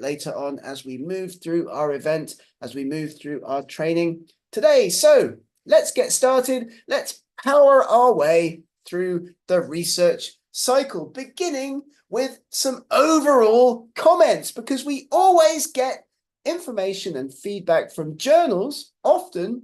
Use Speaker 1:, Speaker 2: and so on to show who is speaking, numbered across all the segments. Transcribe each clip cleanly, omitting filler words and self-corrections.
Speaker 1: later on as we move through our event, as we move through our training today. So let's get started. Let's power our way through the research cycle, beginning with some overall comments, because we always get information and feedback from journals, often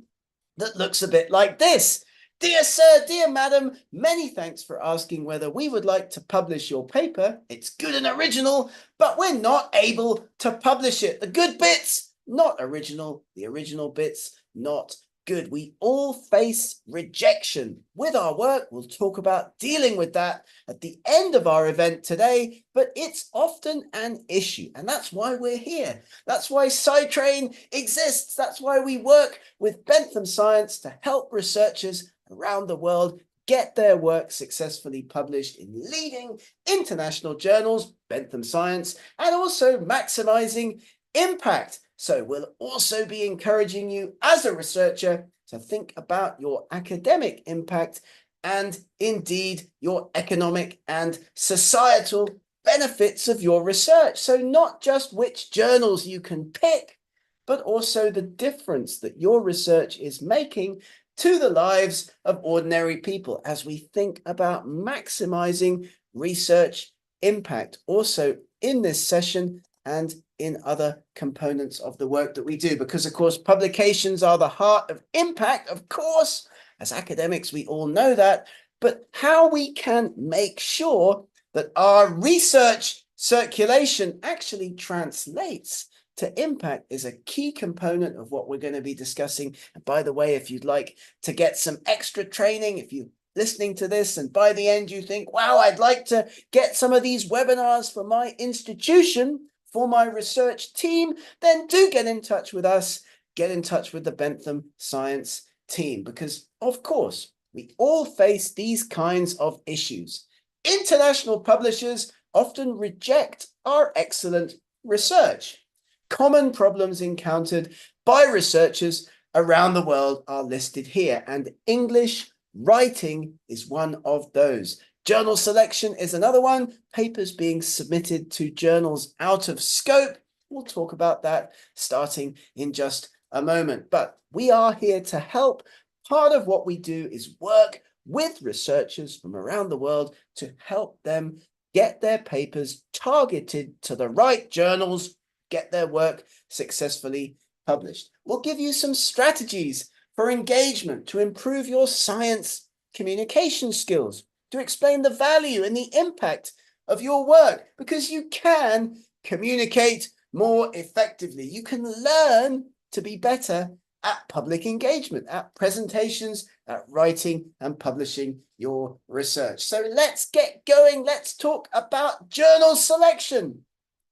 Speaker 1: that looks a bit like this. Dear sir, dear madam, many thanks for asking whether we would like to publish your paper. It's good and original, but we're not able to publish it. The good bits, not original. The original bits, not good. We all face rejection with our work. We'll talk about dealing with that at the end of our event today, but it's often an issue, and that's why we're here. That's why SciTrain exists. That's why we work with Bentham Science to help researchers around the world get their work successfully published in leading international journals, Bentham Science, and also maximizing impact. So we'll also be encouraging you as a researcher to think about your academic impact and indeed your economic and societal benefits of your research. So not just which journals you can pick, but also the difference that your research is making to the lives of ordinary people as we think about maximizing research impact also in this session and in other components of the work that we do. Because, of course, publications are the heart of impact, of course. As academics, we all know that. But how we can make sure that our research circulation actually translates to impact is a key component of what we're going to be discussing. And by the way, if you'd like to get some extra training, if you're listening to this and by the end you think, wow, I'd like to get some of these webinars for my institution, for my research team, then do get in touch with us, get in touch with the Bentham Science team, because of course, we all face these kinds of issues. International publishers often reject our excellent research. Common problems encountered by researchers around the world are listed here, and English writing is one of those. Journal selection is another one. Papers being submitted to journals out of scope. We'll talk about that starting in just a moment. But we are here to help. Part of what we do is work with researchers from around the world to help them get their papers targeted to the right journals, get their work successfully published. We'll give you some strategies for engagement to improve your science communication skills, to explain the value and the impact of your work, because you can communicate more effectively. You can learn to be better at public engagement, at presentations, at writing and publishing your research. So let's get going. Let's talk about journal selection,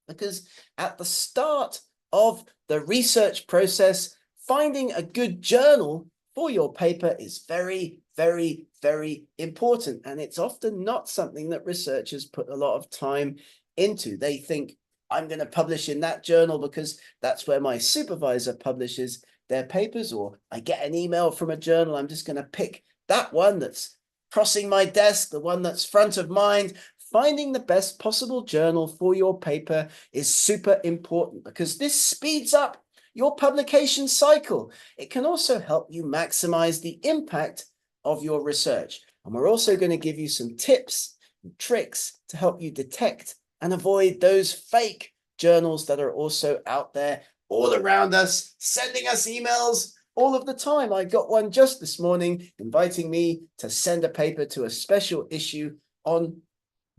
Speaker 1: because at the start of the research process, finding a good journal for your paper is very, very, very important. And it's often not something that researchers put a lot of time into. They think, I'm going to publish in that journal because that's where my supervisor publishes their papers, or I get an email from a journal, I'm just going to pick that one that's crossing my desk, the one that's front of mind. Finding the best possible journal for your paper is super important, because this speeds up your publication cycle. It can also help you maximize the impact of your research. And we're also going to give you some tips and tricks to help you detect and avoid those fake journals that are also out there all around us, sending us emails all of the time. I got one just this morning inviting me to send a paper to a special issue on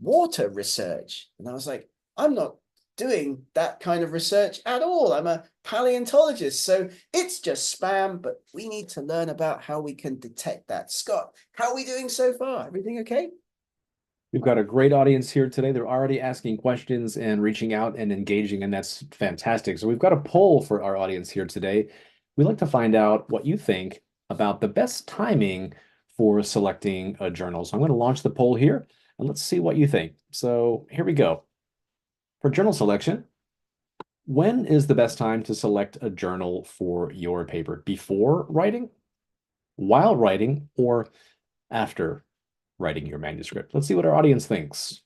Speaker 1: water research. And I was like, I'm not doing that kind of research at all. I'm a paleontologist, so it's just spam, but we need to learn about how we can detect that. Scott, how are we doing so far? Everything okay?
Speaker 2: We've got a great audience here today. They're already asking questions and reaching out and engaging, and that's fantastic. So we've got a poll for our audience here today. We'd like to find out what you think about the best timing for selecting a journal. So I'm going to launch the poll here, and let's see what you think. So here we go. For journal selection, when is the best time to select a journal for your paper? Before writing, while writing, or after writing your manuscript? Let's see what our audience thinks.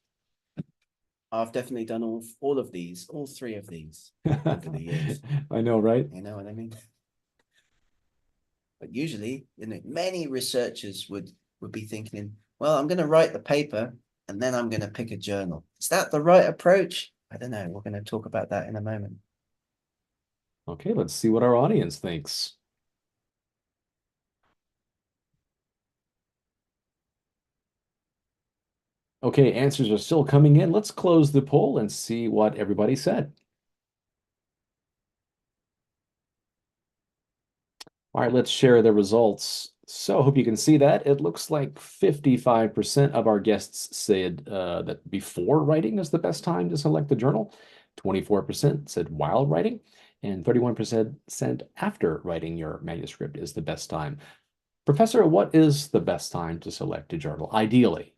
Speaker 1: I've definitely done all of these, all three of these over the years.
Speaker 2: I know, right?
Speaker 1: You know what I mean? But usually, many researchers would be thinking, well, I'm going to write the paper and then I'm going to pick a journal. Is that the right approach? I don't know. We're going to talk about that in a moment.
Speaker 2: Okay, let's see what our audience thinks. Okay, answers are still coming in. Let's close the poll and see what everybody said. All right, let's share the results. So I hope you can see that. It looks like 55% of our guests said that before writing is the best time to select the journal. 24% said while writing, and 31% said after writing your manuscript is the best time. Professor, what is the best time to select a journal, ideally?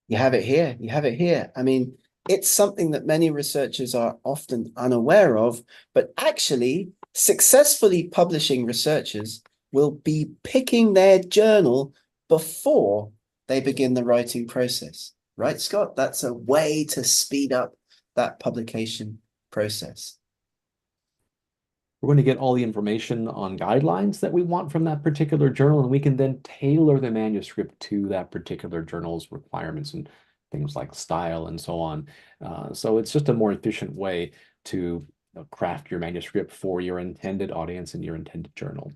Speaker 1: You have it here. You have it here. I mean, it's something that many researchers are often unaware of, but actually, successfully publishing researchers will be picking their journal before they begin the writing process. Right, Scott? That's a way to speed up that publication process.
Speaker 2: We're going to get all the information on guidelines that we want from that particular journal, and we can then tailor the manuscript to that particular journal's requirements and things like style and so on. So it's just a more efficient way to craft your manuscript for your intended audience and your intended journal.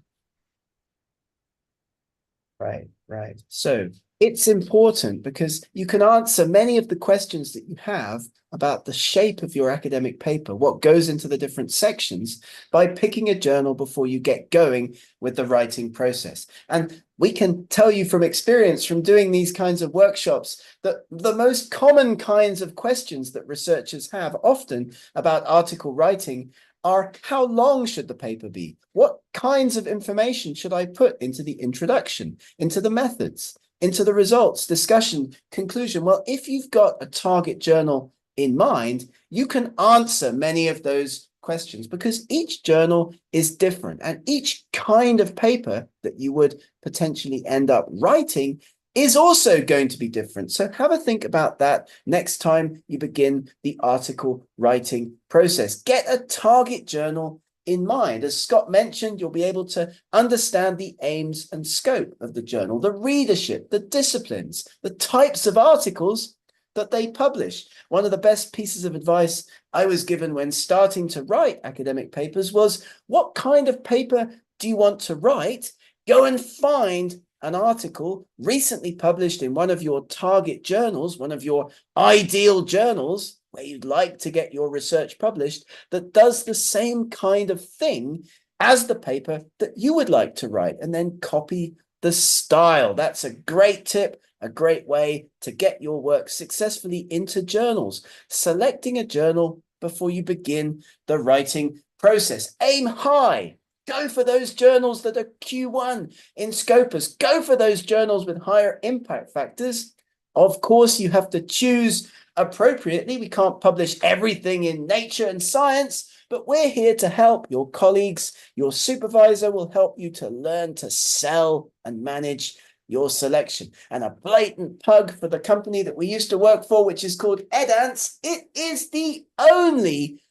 Speaker 1: Right, right. So it's important because you can answer many of the questions that you have about the shape of your academic paper, what goes into the different sections, by picking a journal before you get going with the writing process. And we can tell you from experience from doing these kinds of workshops that the most common kinds of questions that researchers have often about article writing are: how long should the paper be? What kinds of information should I put into the introduction, into the methods, into the results, discussion, conclusion? Well, if you've got a target journal in mind, you can answer many of those questions because each journal is different, and each kind of paper that you would potentially end up writing is also going to be different. So have a think about that next time you begin the article writing process. Get a target journal in mind. As Scott mentioned, you'll be able to understand the aims and scope of the journal, the readership, the disciplines, the types of articles that they publish. One of the best pieces of advice I was given when starting to write academic papers was, what kind of paper do you want to write? Go and find an article recently published in one of your target journals, one of your ideal journals where you'd like to get your research published, that does the same kind of thing as the paper that you would like to write, and then copy the style. That's a great tip, a great way to get your work successfully into journals. Selecting a journal before you begin the writing process. Aim high. Go for those journals that are Q1 in Scopus. Go for those journals with higher impact factors. Of course, you have to choose appropriately. We can't publish everything in Nature and Science, but we're here to help your colleagues. Your supervisor will help you to learn to sell and manage your selection. And a blatant plug for the company that we used to work for, which is called Edance. It is the only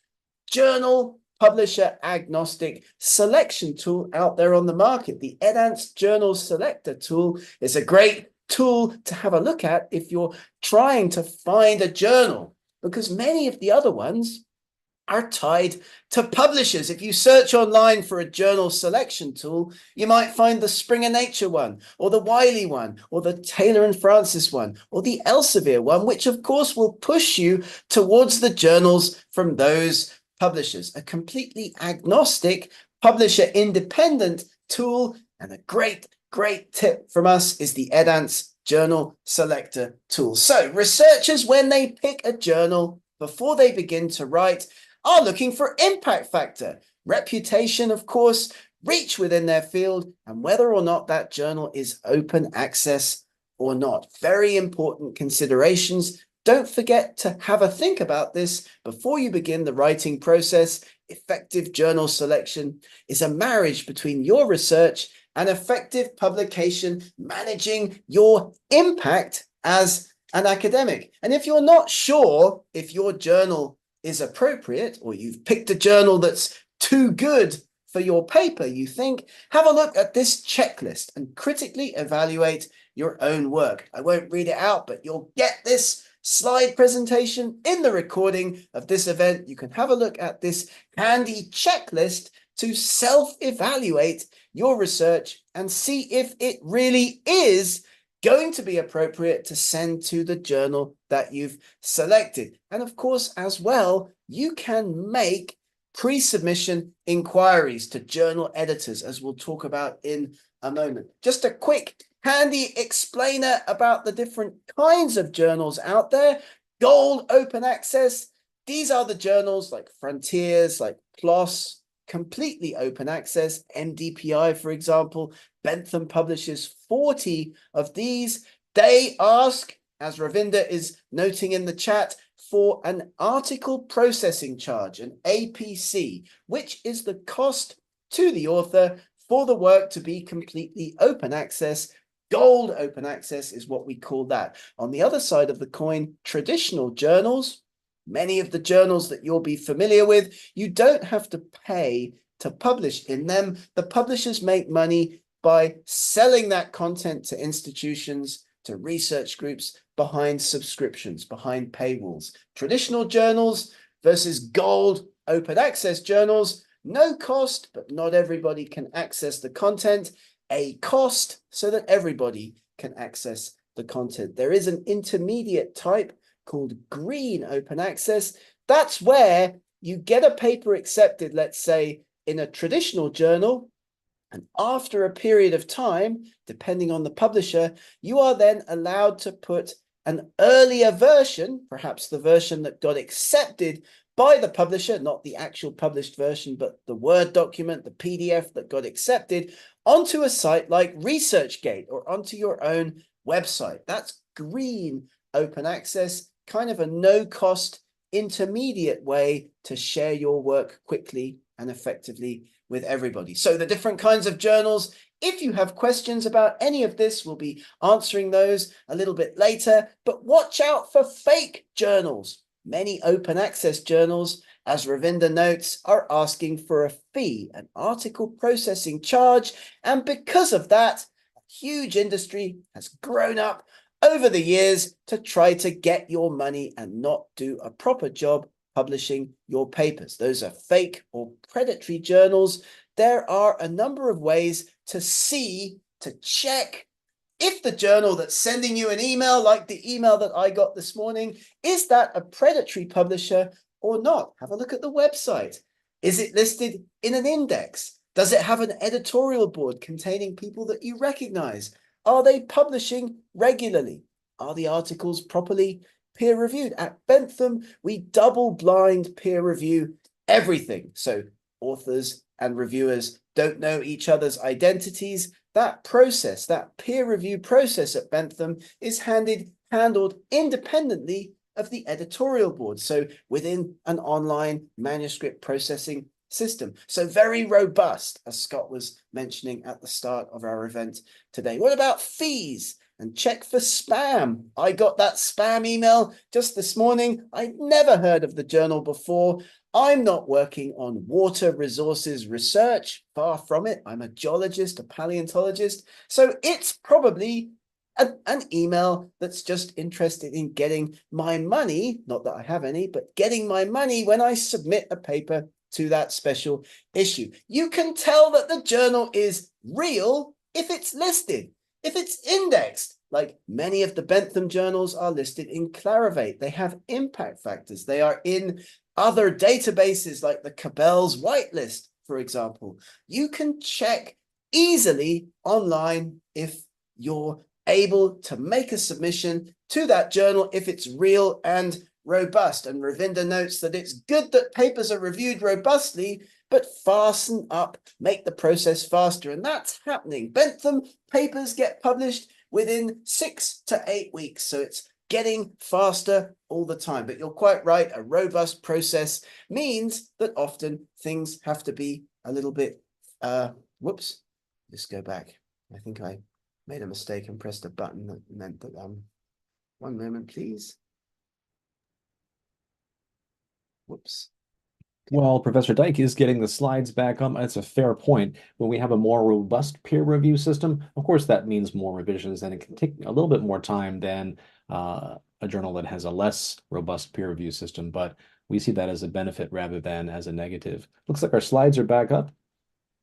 Speaker 1: journal publisher agnostic selection tool out there on the market. The Edance Journal Selector tool is a great tool to have a look at if you're trying to find a journal, because many of the other ones are tied to publishers. If you search online for a journal selection tool, you might find the Springer Nature one, or the Wiley one, or the Taylor and Francis one, or the Elsevier one, which of course will push you towards the journals from those publishers. A completely agnostic, publisher independent tool, and a great tip from us is the Edance Journal Selector tool. So researchers, when they pick a journal before they begin to write, are looking for impact factor, reputation, of course, reach within their field, and whether or not that journal is open access or not. Very important considerations. Don't forget to have a think about this before you begin the writing process. Effective journal selection is a marriage between your research and effective publication, managing your impact as an academic. And if you're not sure if your journal is appropriate, or you've picked a journal that's too good for your paper, you think, have a look at this checklist and critically evaluate your own work. I won't read it out, but you'll get this slide presentation in the recording of this event. You can have a look at this handy checklist to self-evaluate your research and see if it really is going to be appropriate to send to the journal that you've selected. And of course, as well, you can make pre-submission inquiries to journal editors, as we'll talk about in a moment. Just a quick handy explainer about the different kinds of journals out there. Gold open access. These are the journals like Frontiers, like PLOS, completely open access. MDPI, for example, Bentham publishes 40 of these. They ask, as Ravinda is noting in the chat, for an article processing charge, an APC, which is the cost to the author for the work to be completely open access. Gold open access is what we call that. On the other side of the coin, traditional journals, many of the journals that you'll be familiar with, you don't have to pay to publish in them. The publishers make money by selling that content to institutions, to research groups, behind subscriptions, behind paywalls. Traditional journals versus gold open access journals, no cost, but not everybody can access the content. A cost so that everybody can access the content. There is an intermediate type called green open access. That's where you get a paper accepted, let's say, in a traditional journal, and after a period of time, depending on the publisher, you are then allowed to put an earlier version, perhaps the version that got accepted by the publisher, not the actual published version, but the Word document, the PDF that got accepted, onto a site like ResearchGate or onto your own website. That's green open access, kind of a no-cost intermediate way to share your work quickly and effectively with everybody. So the different kinds of journals, if you have questions about any of this, we'll be answering those a little bit later, but watch out for fake journals. Many open access journals, as Ravinda notes, are asking for a fee, an article processing charge, and because of that, a huge industry has grown up over the years to try to get your money and not do a proper job publishing your papers. Those are fake or predatory journals. There are a number of ways to see, to check if the journal that's sending you an email, like the email that I got this morning, is that a predatory publisher or not? Have a look at the website. Is it listed in an index? Does it have an editorial board containing people that you recognize? Are they publishing regularly? Are the articles properly peer-reviewed? At Bentham, we double-blind peer review everything. So authors and reviewers don't know each other's identities. That process, that peer review process at Bentham is handled independently of the editorial board. So within an online manuscript processing system. So very robust, as Scott was mentioning at the start of our event today. What about fees? And check for spam. I got that spam email just this morning. I'd never heard of the journal before. I'm not working on water resources research, far from it. I'm a geologist, a paleontologist. So it's probably an email that's just interested in getting my money, not that I have any, but getting my money when I submit a paper to that special issue. You can tell that the journal is real if it's listed, if it's indexed. Like many of the Bentham journals are listed in Clarivate. They have impact factors. They are in other databases like the Cabell's whitelist, for example. You can check easily online if you're able to make a submission to that journal if it's real and robust. And Ravinda notes that it's good that papers are reviewed robustly, but fasten up, make the process faster. And that's happening. Bentham papers get published within 6 to 8 weeks. So it's getting faster all the time. But you're quite right. A robust process means that often things have to be a little bit, whoops, let's go back. I think I made a mistake and pressed a button that meant that One moment, please. Whoops.
Speaker 2: Well, Professor Dyke is getting the slides back up. That's a fair point. When we have a more robust peer review system, of course, that means more revisions, and it can take a little bit more time than a journal that has a less robust peer review system. But we see that as a benefit rather than as a negative. Looks like our slides are back up.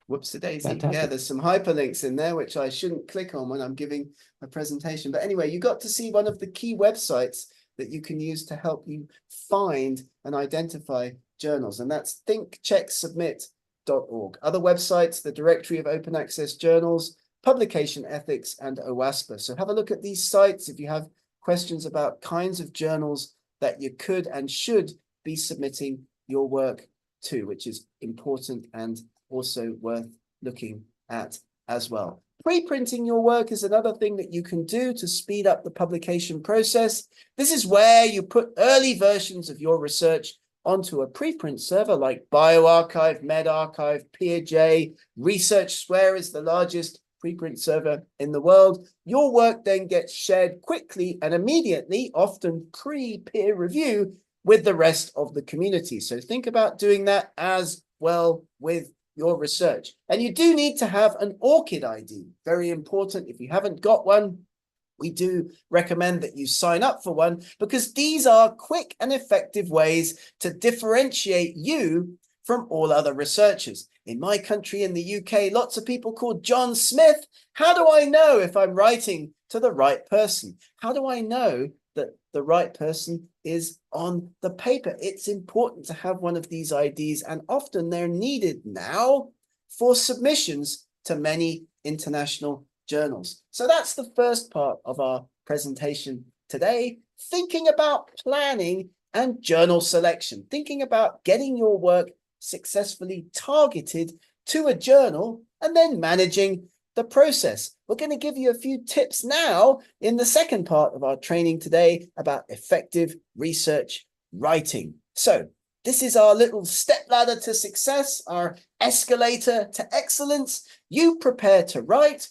Speaker 1: Whoops-a-daisy. Yeah,
Speaker 2: Fantastic.
Speaker 1: there's some hyperlinks in there, which I shouldn't click on when I'm giving a presentation. But anyway, you got to see one of the key websites that you can use to help you find and identify journals, and that's thinkchecksubmit.org. Other websites, the Directory of Open Access Journals, Publication Ethics, and OASPA. So have a look at these sites if you have questions about kinds of journals that you could and should be submitting your work to, which is important and also worth looking at as well. Pre-printing your work is another thing that you can do to speed up the publication process. This is where you put early versions of your research onto a preprint server like bioRxiv, medRxiv, PeerJ. ResearchSquare is the largest preprint server in the world. Your work then gets shared quickly and immediately, often pre-peer review, with the rest of the community. So think about doing that as well with your research. And you do need to have an ORCID ID. Very important. If you haven't got one, we do recommend that you sign up for one, because these are quick and effective ways to differentiate you from all other researchers. In my country, in the UK, lots of people called John Smith. How do I know if I'm writing to the right person? How do I know that the right person is on the paper? It's important to have one of these IDs, and often they're needed now for submissions to many international journals. So that's the first part of our presentation today, thinking about planning and journal selection, thinking about getting your work successfully targeted to a journal and then managing the process. We're going to give you a few tips now in the second part of our training today about effective research writing. So this is our little stepladder to success, our escalator to excellence. You prepare to write.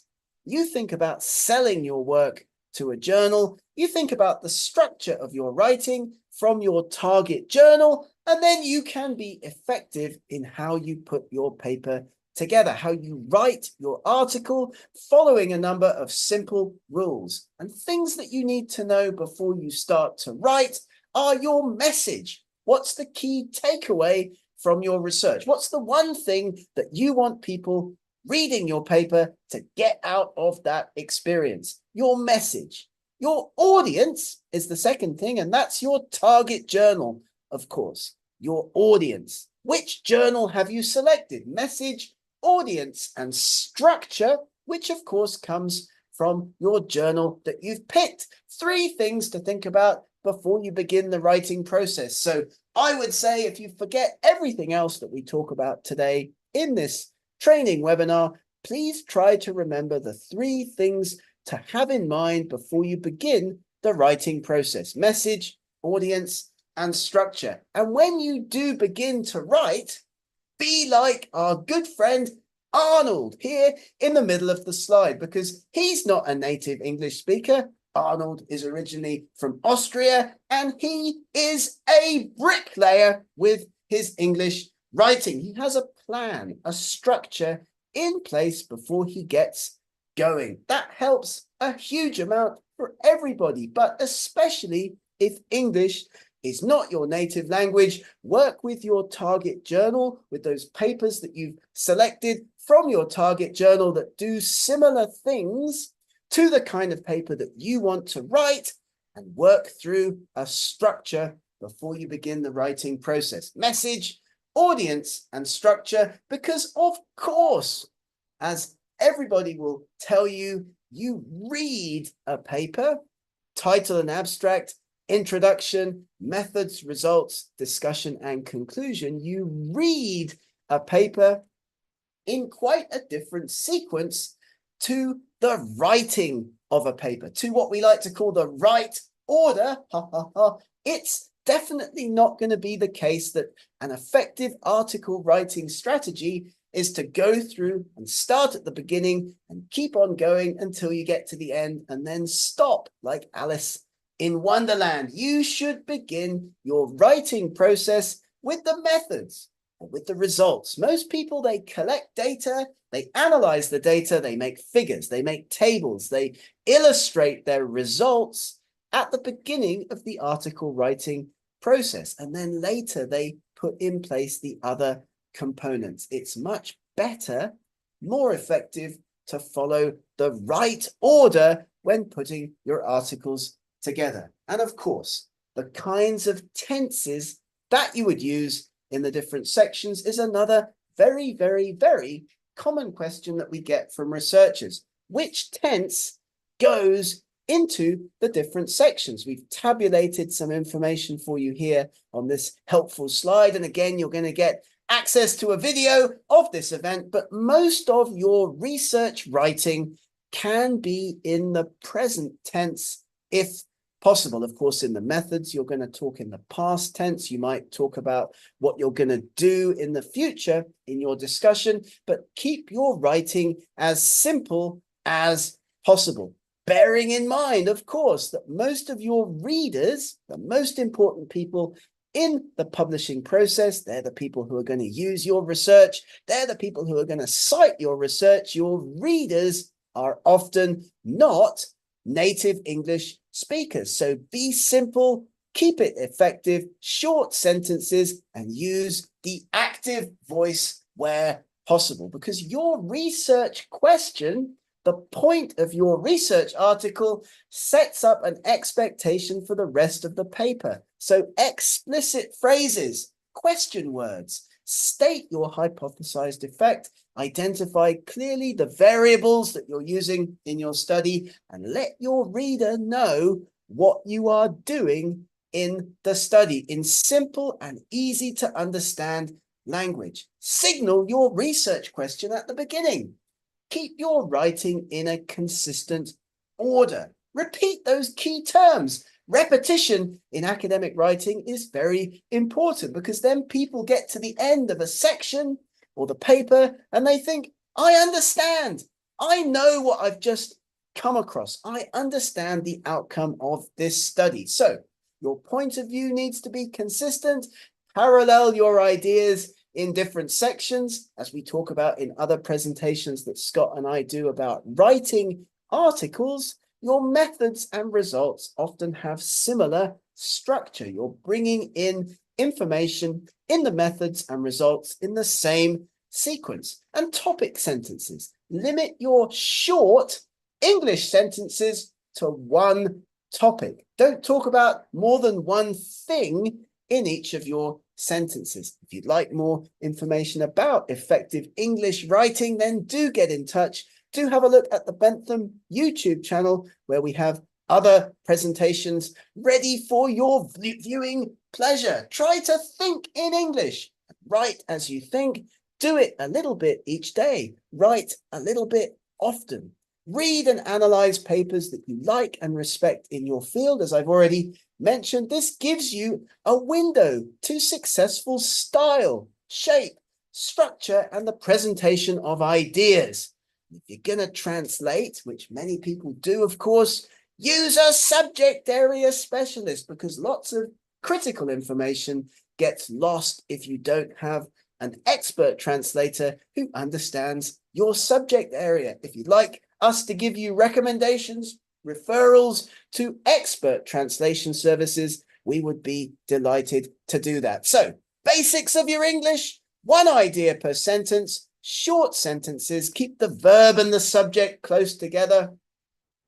Speaker 1: You think about selling your work to a journal. You think about the structure of your writing from your target journal, and then you can be effective in how you put your paper together, how you write your article, following a number of simple rules. And things that you need to know before you start to write are your message. What's the key takeaway from your research? What's the one thing that you want people reading your paper to get out of that experience? Your message. Your audience is the second thing, and that's your target journal, of course. Your audience. Which journal have you selected? Message, audience, and structure, which of course comes from your journal that you've picked. 3 things to think about before you begin the writing process. So I would say, if you forget everything else that we talk about today in this training webinar, please try to remember the 3 things to have in mind before you begin the writing process: message, audience, and structure. And when you do begin to write, be like our good friend Arnold here in the middle of the slide, because he's not a native English speaker. Arnold is originally from Austria, and he is a bricklayer with his English writing. He has a plan, a structure in place before he gets going. That helps a huge amount for everybody, but especially if English is not your native language. Work with your target journal, with those papers that you've selected from your target journal that do similar things to the kind of paper that you want to write, and work through a structure before you begin the writing process. Message, audience, and structure, because of course, as everybody will tell you, you read a paper, title and abstract, introduction, methods, results, discussion, and conclusion. You read a paper in quite a different sequence to the writing of a paper, to what we like to call the right order. It's definitely not going to be the case that an effective article writing strategy is to go through and start at the beginning and keep on going until you get to the end and then stop like Alice in Wonderland. You should begin your writing process with the methods or with the results. Most people, they collect data, they analyze the data, they make figures, they make tables, they illustrate their results at the beginning of the article writing process. And then later they put in place the other components. It's much better, more effective to follow the right order when putting your articles together. And of course, the kinds of tenses that you would use in the different sections is another very, very, very common question that we get from researchers. Which tense goes into the different sections? We've tabulated some information for you here on this helpful slide. And again, you're going to get access to a video of this event, but most of your research writing can be in the present tense if possible. Of course, in the methods, you're going to talk in the past tense. You might talk about what you're going to do in the future in your discussion, but keep your writing as simple as possible. Bearing in mind, of course, that most of your readers, the most important people in the publishing process, they're the people who are going to use your research. They're the people who are going to cite your research. Your readers are often not native English speakers. So be simple, keep it effective, short sentences, and use the active voice where possible, because your research question, the point of your research article, sets up an expectation for the rest of the paper. So explicit phrases, question words, state your hypothesized effect, identify clearly the variables that you're using in your study, and let your reader know what you are doing in the study in simple and easy to understand language. Signal your research question at the beginning. Keep your writing in a consistent order. Repeat those key terms. Repetition in academic writing is very important, because then people get to the end of a section or the paper and they think, I understand. I know what I've just come across. I understand the outcome of this study. So your point of view needs to be consistent. Parallel your ideas in different sections, as we talk about in other presentations that Scott and I do about writing articles. Your methods and results often have similar structure. You're bringing in information in the methods and results in the same sequence. And topic sentences. Limit your short English sentences to one topic. Don't talk about more than one thing in each of your sentences. If you'd like more information about effective English writing, then do get in touch. Do have a look at the Bentham YouTube channel, where we have other presentations ready for your viewing pleasure. Try to think in English. Write as you think. Do it a little bit each day. Write a little bit often. Read and analyze papers that you like and respect in your field. As I've already mentioned, this gives you a window to successful style, shape, structure, and the presentation of ideas. If you're going to translate, which many people do, of course, use a subject area specialist, because lots of critical information gets lost if you don't have an expert translator who understands your subject area. If you'd like us to give you recommendations, referrals to expert translation services, we would be delighted to do that. So, basics of your English, one idea per sentence. Short sentences, keep the verb and the subject close together.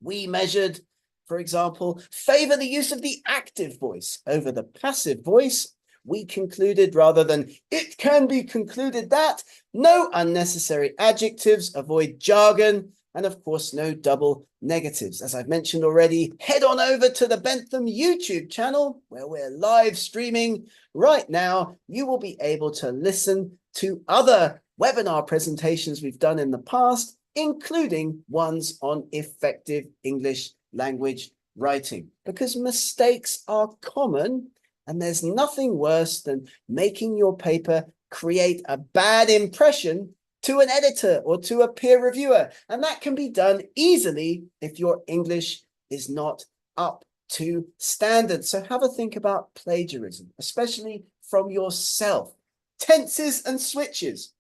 Speaker 1: We measured, for example, favor the use of the active voice over the passive voice. We concluded, rather than it can be concluded that, no unnecessary adjectives, avoid jargon, and of course, no double negatives. As I've mentioned already, head on over to the Bentham YouTube channel, where we're live streaming right now. You will be able to listen to other webinar presentations we've done in the past, including ones on effective English language writing, because mistakes are common, and there's nothing worse than making your paper create a bad impression to an editor or to a peer reviewer. And that can be done easily if your English is not up to standards. So have a think about plagiarism, especially from yourself. Tenses and switches,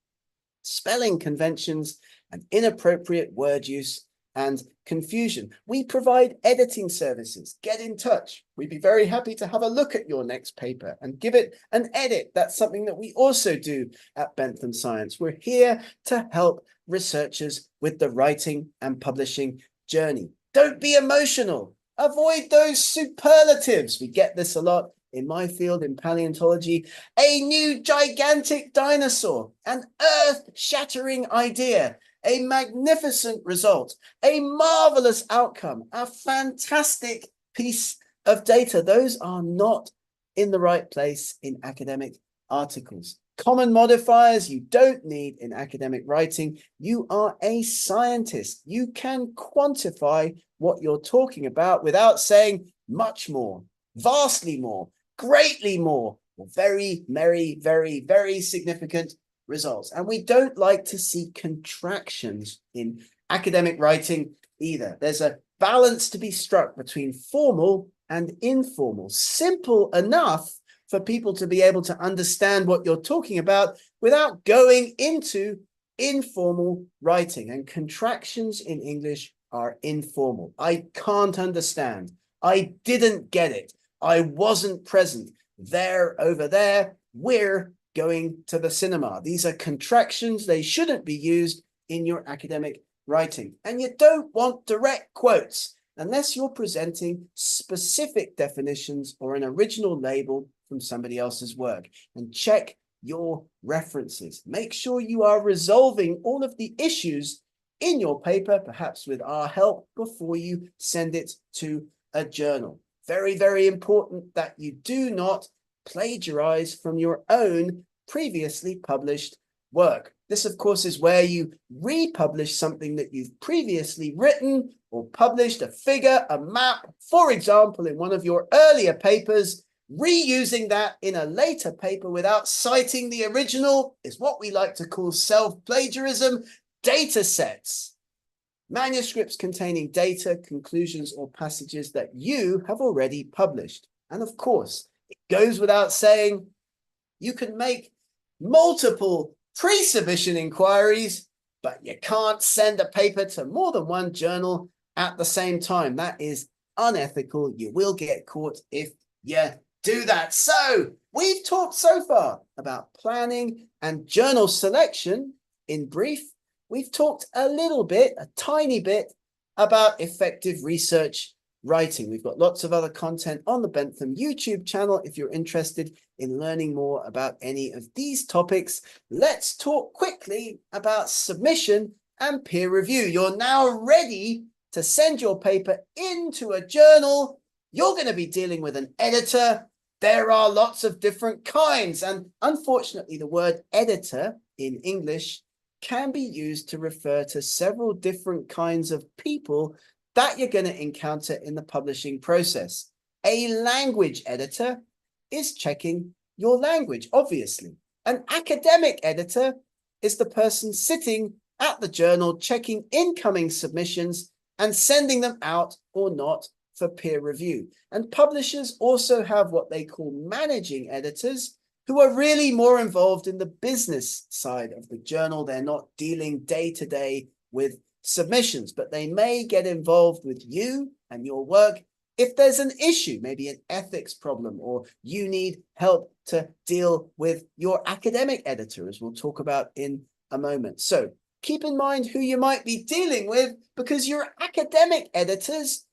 Speaker 1: spelling conventions, and inappropriate word use and confusion. We provide editing services. Get in touch. We'd be very happy to have a look at your next paper and give it an edit. That's something that we also do at Bentham Science. We're here to help researchers with the writing and publishing journey. Don't be emotional. Avoid those superlatives. We get this a lot in my field, in paleontology. A new gigantic dinosaur, an earth-shattering idea, a magnificent result, a marvelous outcome, a fantastic piece of data. Those are not in the right place in academic articles. Common modifiers you don't need in academic writing. You are a scientist. You can quantify what you're talking about without saying much more, vastly more, greatly more, or very, very significant results. And we don't like to see contractions in academic writing either. There's a balance to be struck between formal and informal. Simple enough for people to be able to understand what you're talking about without going into informal writing. And contractions in English are informal. I can't understand. I didn't get it. I wasn't present. They're over there. We're going to the cinema. These are contractions. They shouldn't be used in your academic writing. And you don't want direct quotes unless you're presenting specific definitions or an original label from somebody else's work. And check your references. Make sure you are resolving all of the issues in your paper, perhaps with our help, before you send it to a journal. Very, very important that you do not plagiarize from your own previously published work. This, of course, is where you republish something that you've previously written or published, a figure, a map, for example, in one of your earlier papers. Reusing that in a later paper without citing the original is what we like to call self-plagiarism. Data sets, manuscripts containing data, conclusions, or passages that you have already published. And of course, it goes without saying, you can make multiple pre-submission inquiries, but you can't send a paper to more than one journal at the same time. That is unethical. You will get caught if you do that. So we've talked so far about planning and journal selection. In brief, we've talked a little bit, a tiny bit, about effective research writing. We've got lots of other content on the Bentham YouTube channel if you're interested in learning more about any of these topics. Let's talk quickly about submission and peer review. You're now ready to send your paper into a journal. You're going to be dealing with an editor. There are lots of different kinds, and unfortunately the word editor in English can be used to refer to several different kinds of people that you're going to encounter in the publishing process. A language editor is checking your language, obviously. An academic editor is the person sitting at the journal checking incoming submissions and sending them out or not for peer review. And publishers also have what they call managing editors, who are really more involved in the business side of the journal. They're not dealing day to day with submissions, but they may get involved with you and your work if there's an issue, maybe an ethics problem, or you need help to deal with your academic editor, as we'll talk about in a moment. So keep in mind who you might be dealing with, because your academic editors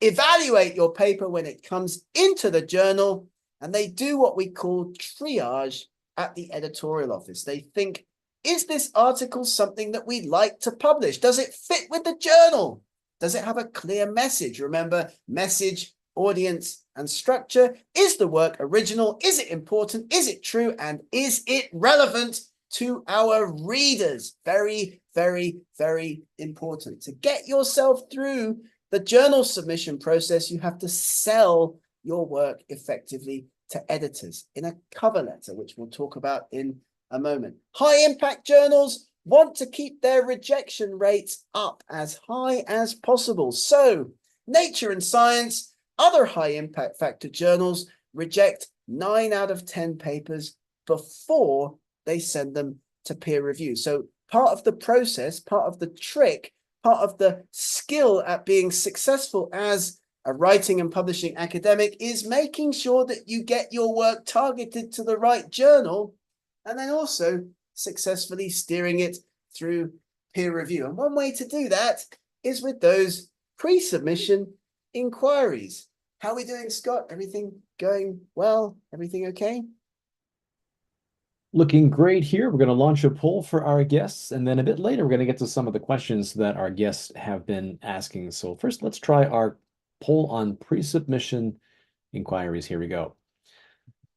Speaker 1: evaluate your paper when it comes into the journal, and they do what we call triage at the editorial office. They think, is this article something that we'd like to publish? Does it fit with the journal? Does it have a clear message? Remember, message, audience, and structure. Is the work original? Is it important? Is it true? And is it relevant to our readers? Very, very, very important. To get yourself through the journal submission process, you have to sell your work effectively to editors in a cover letter, which we'll talk about in a moment. High impact journals want to keep their rejection rates up as high as possible. So Nature and Science Other high impact factor journals reject 9 out of 10 papers before they send them to peer review. So part of the process, part of the trick, part of the skill at being successful as a writing and publishing academic is making sure that you get your work targeted to the right journal, and then also successfully steering it through peer review. And one way to do that is with those pre-submission inquiries. How are we doing, Scott? Everything going well? Everything okay?
Speaker 2: Looking great here. We're going to launch a poll for our guests, and then a bit later, we're going to get to some of the questions that our guests have been asking. So first, let's try our poll on pre-submission inquiries. Here we go.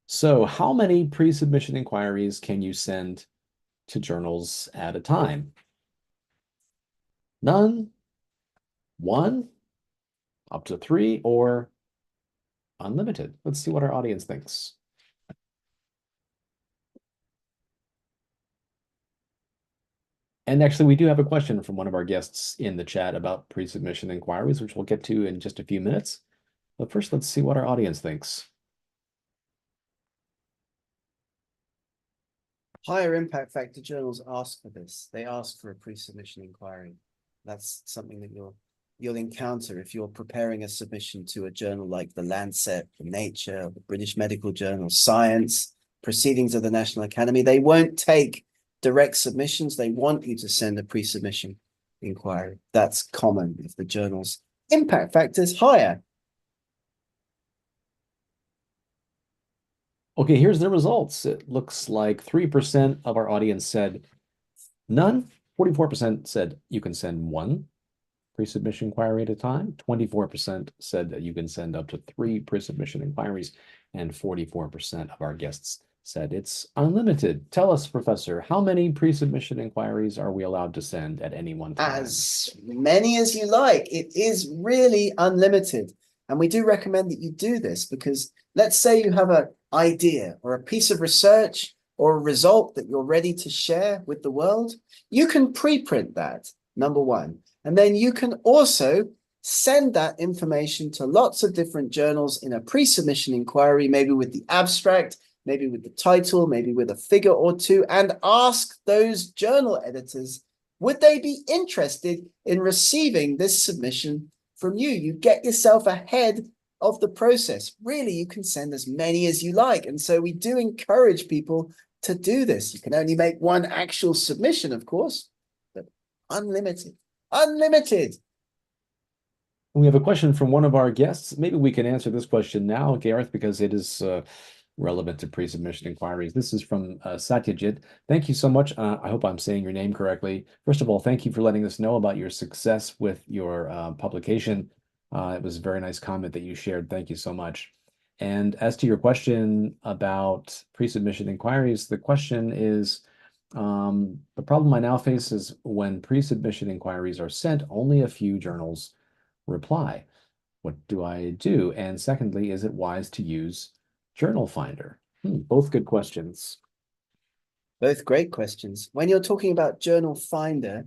Speaker 2: So how many pre-submission inquiries can you send to journals at a time? None, one, up to three, or unlimited? Let's see what our audience thinks. And actually, we do have a question from one of our guests in the chat about pre-submission inquiries, which we'll get to in just a few minutes. But first, let's see what our audience thinks.
Speaker 1: Higher impact factor journals ask for this. They ask for a pre-submission inquiry. That's something that you'll encounter if you're preparing a submission to a journal like the Lancet, the Nature, the British Medical Journal, Science, Proceedings of the National Academy. They won't take direct submissions. They want you to send a pre-submission inquiry. That's common if the journal's impact factor is higher.
Speaker 2: Okay, here's the results. It looks like 3% of our audience said none. 44% said you can send one pre-submission inquiry at a time. 24% said that you can send up to 3 pre-submission inquiries. And 44% of our guests said it's unlimited. Tell us, Professor, how many pre-submission inquiries are we allowed to send at any one time?
Speaker 1: As many as you like. It is really unlimited. And we do recommend that you do this because let's say you have an idea or a piece of research or a result that you're ready to share with the world. You can preprint that, number one. And then you can also send that information to lots of different journals in a pre-submission inquiry, maybe with the abstract, maybe with the title, maybe with a figure or two, and ask those journal editors, would they be interested in receiving this submission from you? You get yourself ahead of the process. Really, you can send as many as you like. And so we do encourage people to do this. You can only make one actual submission, of course, but unlimited. Unlimited.
Speaker 2: We have a question from one of our guests. Maybe we can answer this question now, Gareth, because it is relevant to pre-submission inquiries. This is from Satyajit. Thank you so much. I hope I'm saying your name correctly. First of all, thank you for letting us know about your success with your publication. It was a very nice comment that you shared. Thank you so much. And as to your question about pre-submission inquiries, the question is, the problem I now face is when pre-submission inquiries are sent, only a few journals reply. What do I do? And secondly, is it wise to use Journal Finder? Both good questions.
Speaker 1: Both great questions. When you're talking about Journal Finder,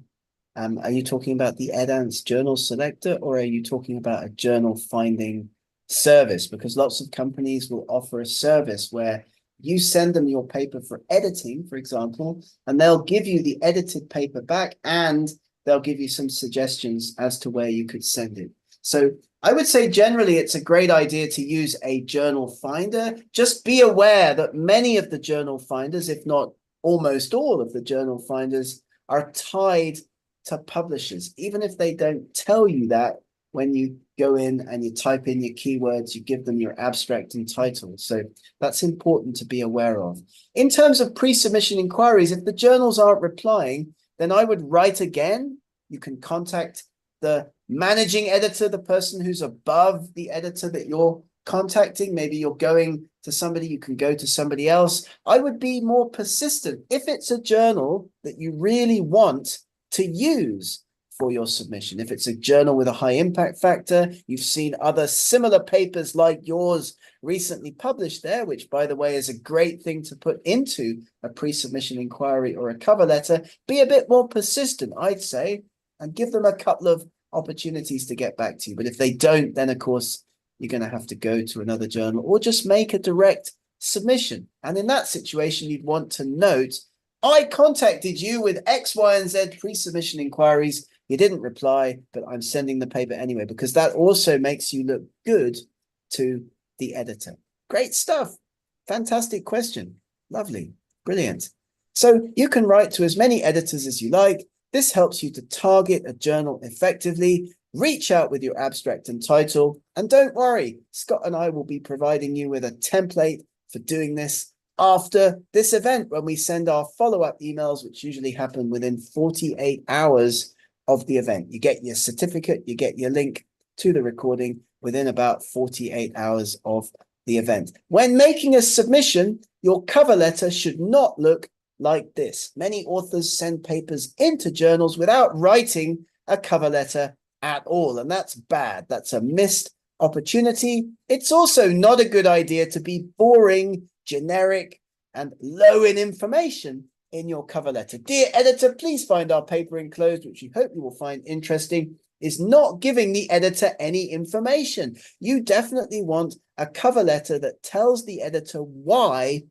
Speaker 1: are you talking about the EDANS Journal Selector, or are you talking about a journal finding service? Because lots of companies will offer a service where you send them your paper for editing, for example, and they'll give you the edited paper back and they'll give you some suggestions as to where you could send it. So I would say generally it's a great idea to use a journal finder. Just be aware that many of the journal finders, if not almost all of the journal finders, are tied to publishers. Even if they don't tell you that, when you go in and you type in your keywords, you give them your abstract and title. So that's important to be aware of. In terms of pre-submission inquiries, if the journals aren't replying, then I would write again. You can contact the managing editor, the person who's above the editor that you're contacting. Maybe you're going to somebody, you can go to somebody else. I would be more persistent. If it's a journal that you really want to use for your submission, if it's a journal with a high impact factor, you've seen other similar papers like yours recently published there, which by the way is a great thing to put into a pre-submission inquiry or a cover letter, be a bit more persistent, I'd say, and give them a couple of opportunities to get back to you. But if they don't, then of course you're going to have to go to another journal or just make a direct submission. And in that situation, you'd want to note, I contacted you with X, Y, and Z pre-submission inquiries. You didn't reply, but I'm sending the paper anyway, because that also makes you look good to the editor. Great stuff. Fantastic question. Lovely. Brilliant. So you can write to as many editors as you like. This helps you to target a journal effectively, reach out with your abstract and title, and don't worry, Scott and I will be providing you with a template for doing this after this event when we send our follow-up emails, which usually happen within 48 hours of the event. You get your certificate, you get your link to the recording within about 48 hours of the event. When making a submission, your cover letter should not look like this. Many authors send papers into journals without writing a cover letter at all, and that's bad. That's a missed opportunity. It's also not a good idea to be boring, generic, and low in information in your cover letter. Dear editor, please find our paper enclosed, which we hope you will find interesting, is not giving the editor any information. You definitely want a cover letter that tells the editor why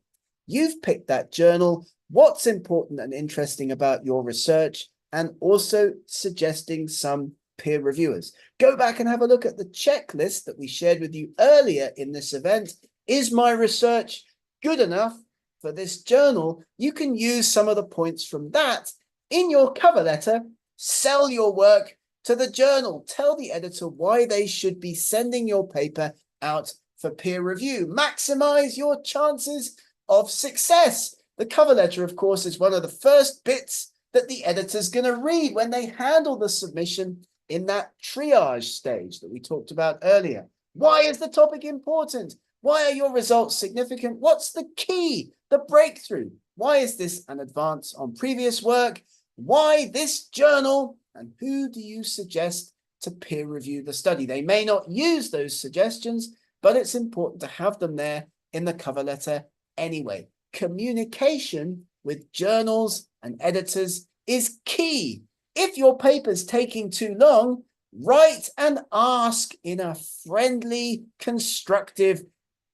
Speaker 1: you've picked that journal, what's important and interesting about your research, and also suggesting some peer reviewers. Go back and have a look at the checklist that we shared with you earlier in this event. Is my research good enough for this journal? You can use some of the points from that in your cover letter, sell your work to the journal, tell the editor why they should be sending your paper out for peer review. Maximize your chances of success. The cover letter, of course, is one of the first bits that the editor's going to read when they handle the submission in that triage stage that we talked about earlier. Why is the topic important? Why are your results significant? What's the key, the breakthrough? Why is this an advance on previous work? Why this journal? And who do you suggest to peer review the study? They may not use those suggestions, but it's important to have them there in the cover letter anyway. Communication with journals and editors is key. If your paper's taking too long, write and ask in a friendly, constructive,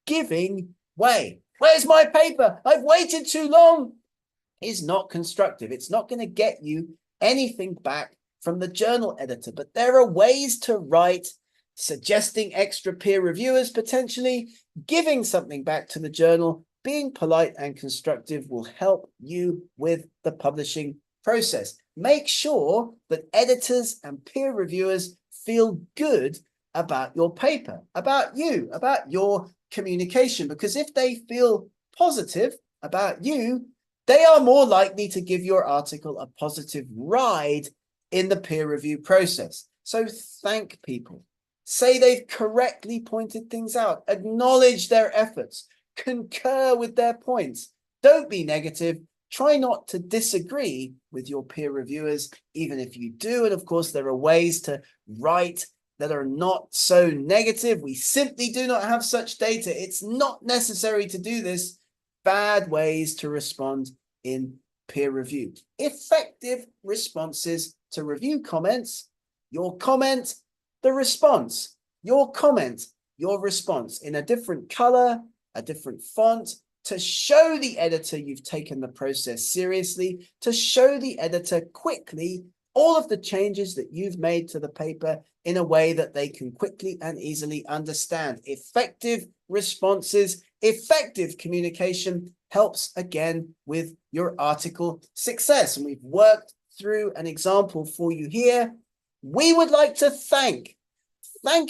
Speaker 1: giving way. Where's my paper? I've waited too long. Is not constructive. It's not going to get you anything back from the journal editor, but there are ways to write, suggesting extra peer reviewers potentially, giving something back to the journal. Being polite and constructive will help you with the publishing process. Make sure that editors and peer reviewers feel good about your paper, about you, about your communication, because if they feel positive about you, they are more likely to give your article a positive ride in the peer review process. So thank people. Say they've correctly pointed things out. Acknowledge their efforts. Concur with their points. Don't be negative. Try not to disagree with your peer reviewers, even if you do. And of course, there are ways to write that are not so negative. We simply do not have such data. It's not necessary to do this. Bad ways to respond in peer review. Effective responses to review comments. Your comment, the response. Your comment, your response in a different color, a different font, to show the editor you've taken the process seriously, to show the editor quickly all of the changes that you've made to the paper in a way that they can quickly and easily understand. Effective responses, effective communication helps again with your article success. And we've worked through an example for you here. We would like to thank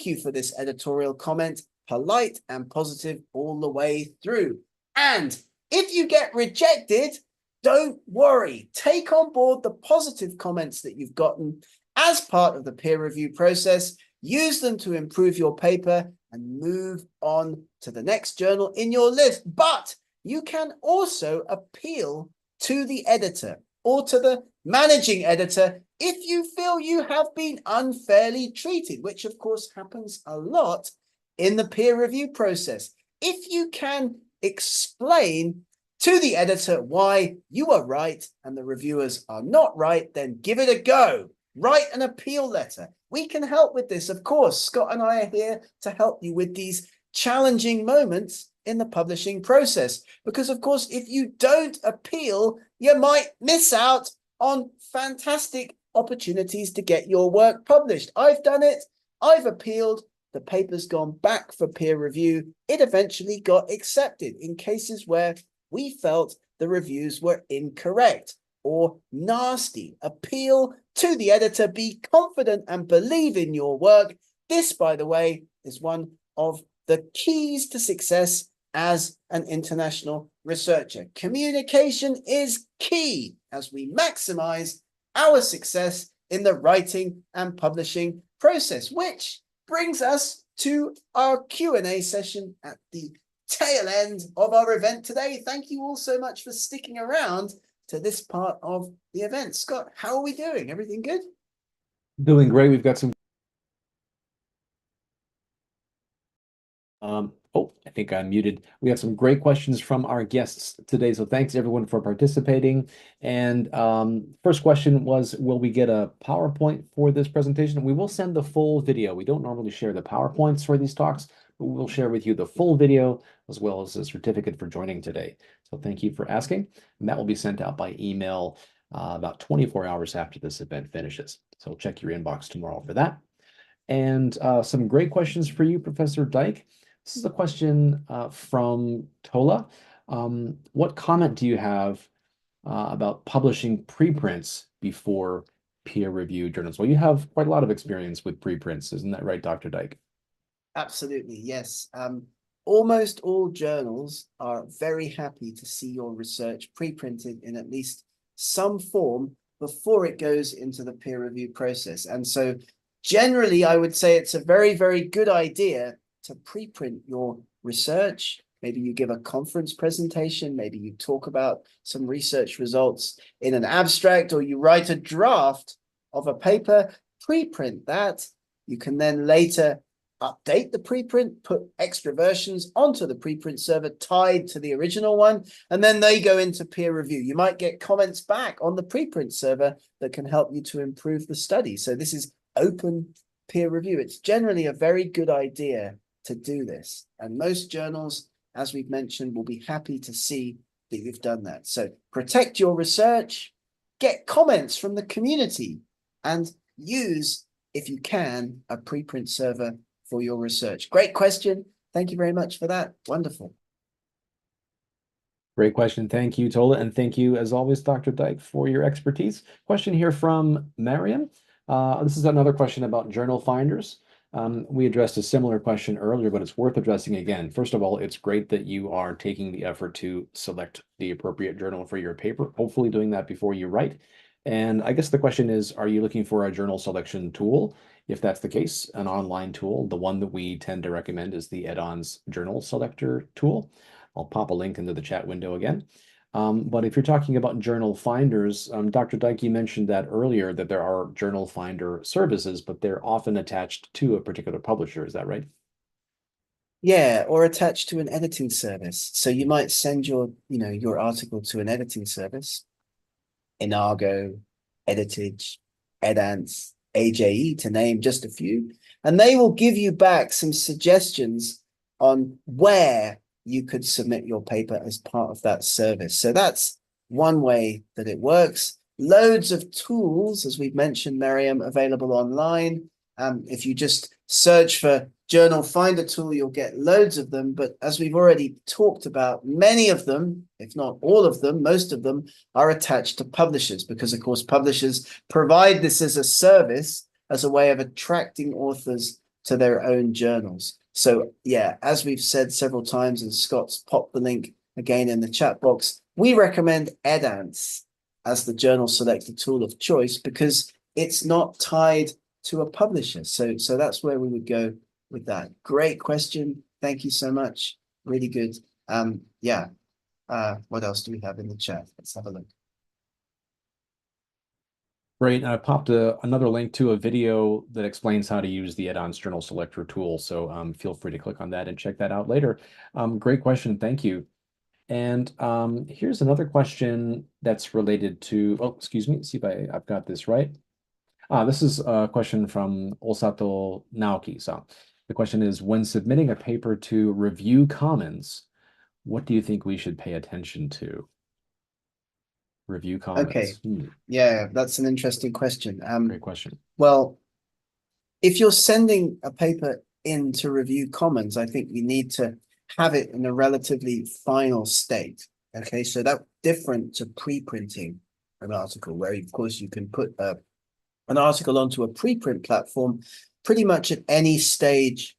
Speaker 1: you for this editorial comment, polite and positive all the way through. And if you get rejected, don't worry. Take on board the positive comments that you've gotten as part of the peer review process. Use them to improve your paper and move on to the next journal in your list. But you can also appeal to the editor or to the managing editor if you feel you have been unfairly treated, which of course happens a lot in the peer review process. If you can explain to the editor why you are right and the reviewers are not right, then give it a go. Write an appeal letter. We can help with this, of course. Scott and I are here to help you with these challenging moments in the publishing process. Because, of course, if you don't appeal, you might miss out on fantastic opportunities to get your work published. I've done it. I've appealed. The paper's gone back for peer review. It eventually got accepted in cases where we felt the reviews were incorrect or nasty. Appeal to the editor. Be confident and believe in your work. This, by the way, is one of the keys to success as an international researcher. Communication is key as we maximize our success in the writing and publishing process, which brings us to our Q&A session at the tail end of our event today. Thank you all so much for sticking around to this part of the event. Scott, how are we doing? Everything good?
Speaker 2: Doing great. We've got some oh, I think I'm muted. We have some great questions from our guests today. So thanks everyone for participating. And first question was, will we get a PowerPoint for this presentation? We will send the full video. We don't normally share the PowerPoints for these talks, but we'll share with you the full video as well as a certificate for joining today. So thank you for asking. And that will be sent out by email about 24 hours after this event finishes. So check your inbox tomorrow for that. And some great questions for you, Professor Dyke. This is a question from Tola. What comment do you have about publishing preprints before peer-reviewed journals? Well, you have quite a lot of experience with preprints, isn't that right, Dr. Dyke?
Speaker 1: Absolutely, yes. Almost all journals are very happy to see your research preprinted in at least some form before it goes into the peer review process. And so generally, I would say it's a very, very good idea to preprint your research. Maybe you give a conference presentation, maybe you talk about some research results in an abstract, or you write a draft of a paper, preprint that. You can then later update the preprint, put extra versions onto the preprint server tied to the original one, and then they go into peer review. You might get comments back on the preprint server that can help you to improve the study. So this is open peer review. It's generally a very good idea to do this. And most journals, as we've mentioned, will be happy to see that you've done that. So protect your research, get comments from the community, and use, if you can, a preprint server for your research. Great question. Thank you very much for that. Wonderful.
Speaker 2: Great question. Thank you, Tola. And thank you, as always, Dr. Dyke, for your expertise. Question here from Mariam. This is another question about journal finders. We addressed a similar question earlier, but it's worth addressing again. First of all, it's great that you are taking the effort to select the appropriate journal for your paper, hopefully doing that before you write. And I guess the question is, are you looking for a journal selection tool? If that's the case, an online tool, the one that we tend to recommend is the Edon's Journal Selector tool. I'll pop a link into the chat window again. But if you're talking about journal finders, Dr. Dyke, you mentioned that earlier, that there are journal finder services, but they're often attached to a particular publisher. Is that right?
Speaker 1: Yeah, or attached to an editing service. So you might send your article to an editing service, Inago, Editage, Edance, AJE, to name just a few, and they will give you back some suggestions on where you could submit your paper as part of that service. So that's one way that it works. Loads of tools, as we've mentioned, Miriam, available online. If you just search for Journal Finder tool, you'll get loads of them. But as we've already talked about, many of them, if not all of them, most of them are attached to publishers because, of course, publishers provide this as a service, as a way of attracting authors to their own journals. So, yeah, as we've said several times, and Scott's popped the link again in the chat box, we recommend Edance as the journal selector tool of choice because it's not tied to a publisher. So that's where we would go with that. Great question. Thank you so much. Really good. What else do we have in the chat? Let's have a look.
Speaker 2: Great. I popped another link to a video that explains how to use the Edon's Journal Selector tool. So feel free to click on that and check that out later. Great question. Thank you. And here's another question that's related to, oh, excuse me, see if I've got this right. This is a question from Osato Naoki-san. The question is, when submitting a paper to Review Commons, what do you think we should pay attention to? Review
Speaker 1: Okay,
Speaker 2: Commons.
Speaker 1: yeah, that's an interesting question.
Speaker 2: Great question.
Speaker 1: Well, if you're sending a paper in to Review Commons, I think you need to have it in a relatively final state. Okay, so that's different to pre-printing an article, where of course you can put an article onto a preprint platform pretty much at any stage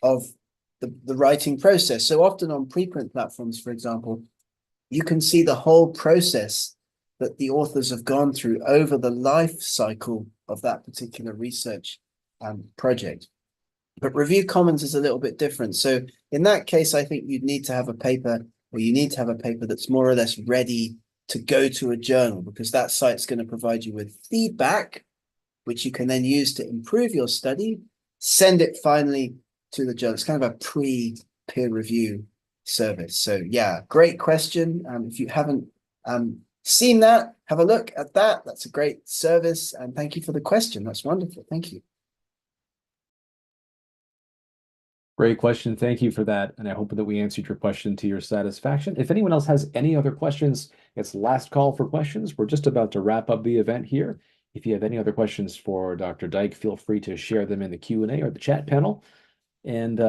Speaker 1: of the writing process. So often on preprint platforms, for example, you can see the whole process that the authors have gone through over the life cycle of that particular research project. But Review Commons is a little bit different. So in that case, I think you'd need to have a paper, or you need to have a paper that's more or less ready to go to a journal, because that site's going to provide you with feedback, which you can then use to improve your study, send it finally to the journal. It's kind of a pre-peer review service. So yeah, great question. If you haven't seen that, have a look at that. That's a great service. And thank you for the question. That's wonderful. Thank you.
Speaker 2: Great question. Thank you for that. And I hope that we answered your question to your satisfaction. If anyone else has any other questions, it's last call for questions. We're just about to wrap up the event here. If you have any other questions for Dr. Dyke, feel free to share them in the Q&A or the chat panel. And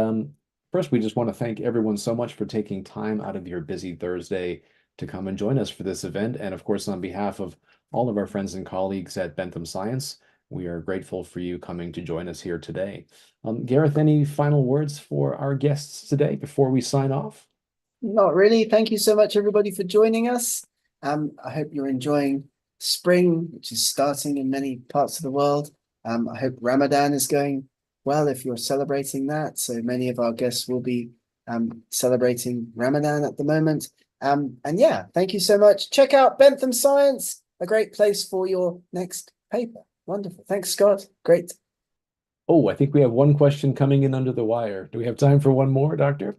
Speaker 2: first, we just want to thank everyone so much for taking time out of your busy Thursday to come and join us for this event. And of course, on behalf of all of our friends and colleagues at Bentham Science, we are grateful for you coming to join us here today. Gareth, any final words for our guests today before we sign off?
Speaker 1: Not really. Thank you so much, everybody, for joining us. I hope you're enjoying spring, which is starting in many parts of the world. I hope Ramadan is going well if you're celebrating that. So many of our guests will be celebrating Ramadan at the moment. And yeah, thank you so much. Check out Bentham Science, a great place for your next paper. Wonderful. Thanks, Scott. Great.
Speaker 2: Oh, I think we have one question coming in under the wire. Do we have time for one more, Doctor?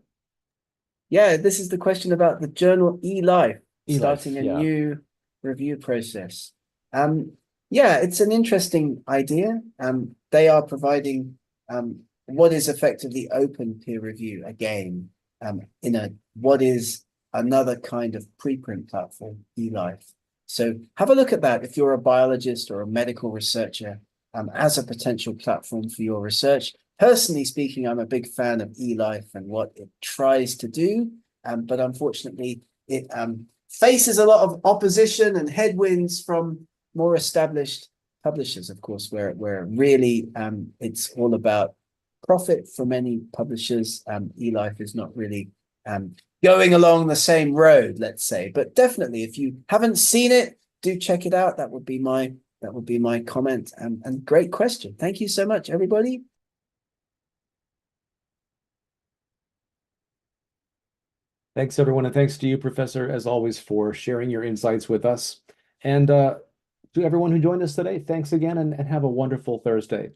Speaker 1: Yeah, this is the question about the journal eLife starting a
Speaker 2: yeah.
Speaker 1: new review process. Yeah, it's an interesting idea. They are providing what is effectively open peer review again, in what is another kind of preprint platform, eLife. So have a look at that if you're a biologist or a medical researcher, as a potential platform for your research. Personally speaking, I'm a big fan of eLife and what it tries to do, but unfortunately, it faces a lot of opposition and headwinds from more established publishers, of course, where really it's all about profit for many publishers. eLife is not really going along the same road, let's say. But definitely, if you haven't seen it, do check it out. That would be my comment. And great question. Thank you so much, everybody.
Speaker 2: Thanks, everyone. And thanks to you, Professor, as always, for sharing your insights with us. And to everyone who joined us today, thanks again and have a wonderful Thursday.